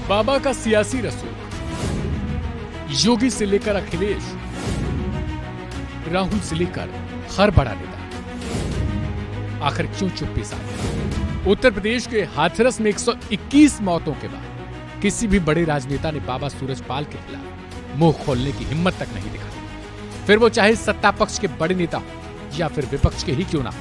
बाबा का सियासी रसूख, योगी से लेकर अखिलेश, राहुल से लेकर हर बड़ा नेता, आखिर क्यों चुप्पी साधी? उत्तर प्रदेश के हाथरस में 121 मौतों के बाद किसी भी बड़े राजनेता ने बाबा सूरजपाल के खिलाफ मुंह खोलने की हिम्मत तक नहीं दिखाई। फिर वो चाहे सत्ता पक्ष के बड़े नेता हो या फिर विपक्ष के ही क्यों ना हो,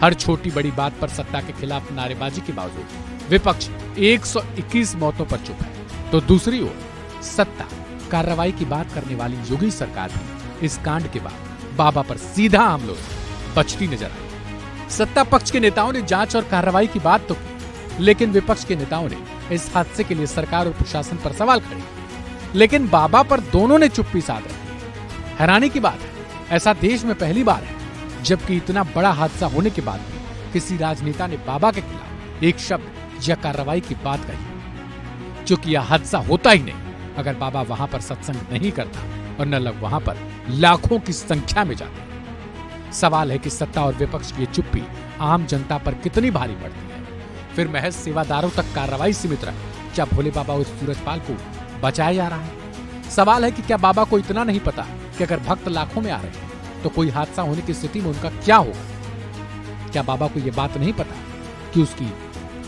हर छोटी बड़ी बात पर सत्ता के खिलाफ नारेबाजी के बावजूद विपक्ष 121 मौतों पर चुप है, तो दूसरी ओर सत्ता कार्रवाई की बात करने वाली योगी सरकार भी इस कांड के बाद बाबा पर सीधा हमलों से बचती नजर आई। सत्ता पक्ष के नेताओं ने जांच और कार्रवाई की बात तो की, लेकिन विपक्ष के नेताओं ने इस हादसे के लिए सरकार और प्रशासन पर सवाल खड़े किए, लेकिन बाबा पर दोनों ने चुप्पी साध रखी। हैरानी की बात है, ऐसा देश में पहली बार है जबकि इतना बड़ा हादसा होने के बाद भी किसी राजनेता ने बाबा के खिलाफ एक शब्द या कार्रवाई की बात कही। क्योंकि यह हादसा होता ही नहीं अगर बाबा वहां पर सत्संग नहीं करता और न लोग वहां पर लाखों की संख्या में जाते। सवाल है कि सत्ता और विपक्ष की चुप्पी आम जनता पर कितनी भारी पड़ती है। फिर महज सेवादारों तक कार्रवाई सीमित रहे, क्या भोले बाबा उस सूरजपाल को बचाया जा रहा है? सवाल है कि क्या बाबा को इतना नहीं पता कि अगर भक्त लाखों में आ रहे हैं तो कोई हादसा होने की स्थिति में उनका क्या होगा? क्या बाबा को यह बात नहीं पता कि उसकी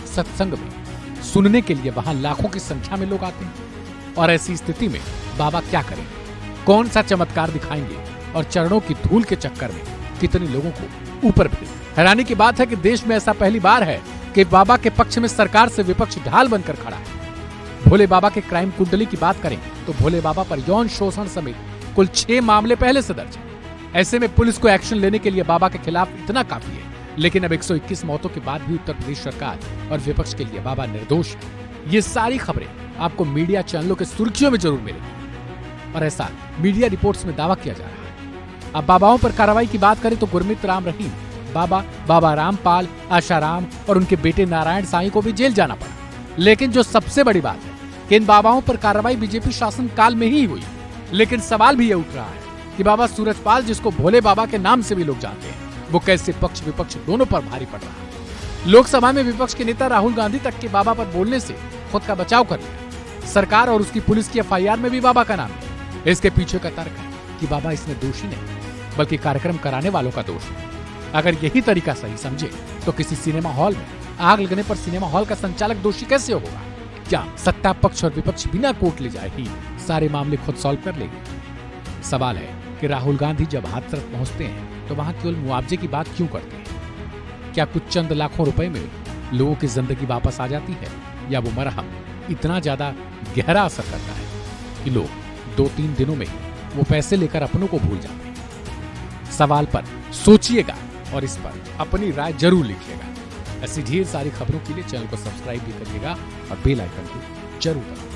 सत्संग में सुनने के लिए वहां लाखों की संख्या में लोग आते हैं? और ऐसी स्थिति में बाबा क्या करेंगे? कौन सा चमत्कार दिखाएंगे और चरणों की धूल के चक्कर में कितने लोगों को ऊपर भेजेंगे? हैरानी की बात है कि देश में ऐसा पहली बार है कि बाबा के पक्ष में सरकार से विपक्ष ढाल बनकर खड़ा है। भोले बाबा के क्राइम कुंडली की बात करें तो भोले बाबा पर यौन शोषण समेत कुल 6 मामले पहले से दर्ज है। ऐसे में पुलिस को एक्शन लेने के लिए बाबा के खिलाफ इतना काफी है, लेकिन अब 121 मौतों के बाद भी उत्तर प्रदेश सरकार और विपक्ष के लिए बाबा निर्दोष है। ये सारी खबरें आपको मीडिया चैनलों के सुर्खियों में जरूर मिलेगी और ऐसा मीडिया रिपोर्ट्स में दावा किया जा रहा है। अब बाबाओं पर कार्रवाई की बात करें तो गुरमीत राम रहीम, बाबा रामपाल, आशाराम और उनके बेटे नारायण साईं को भी जेल जाना पड़ा। लेकिन जो सबसे बड़ी बात है कि इन बाबाओं पर कार्रवाई बीजेपी शासन काल में ही हुई। लेकिन सवाल भी ये उठ रहा है कि बाबा सूरजपाल, जिसको भोले बाबा के नाम से भी लोग जानते हैं, वो कैसे पक्ष विपक्ष दोनों पर भारी पड़ रहा है। लोकसभा में विपक्ष के नेता राहुल गांधी तक के बाबा पर बोलने से खुद का बचाव कर लिया। सरकार और उसकी पुलिस की एफआईआर में भी बाबा का नाम है। इसके पीछे का तर्क है कि बाबा इसमें दोषी नहीं बल्कि कार्यक्रम कराने वालों का दोष है। अगर यही तरीका सही समझे तो किसी सिनेमा हॉल में आग लगने पर सिनेमा हॉल का संचालक दोषी कैसे होगा? क्या सत्ता पक्ष और विपक्ष बिना कोर्ट ले जाए ही सारे मामले खुद सॉल्व कर लेंगे? सवाल है कि राहुल गांधी जब हाथरस पहुंचते हैं तो वहां केवल मुआवजे की बात क्यों करते हैं? क्या कुछ चंद लाखों रुपए में लोगों की जिंदगी वापस आ जाती है, या वो मरहम इतना ज्यादा गहरा असर करता है कि लोग 2-3 दिनों में वो पैसे लेकर अपनों को भूल जाते हैं? सवाल पर सोचिएगा और इस पर अपनी राय जरूर लिखिएगा। ऐसी ढेर सारी खबरों के लिए चैनल को सब्सक्राइब भी करिएगा और बेल आइकन को जरूर दबाइए।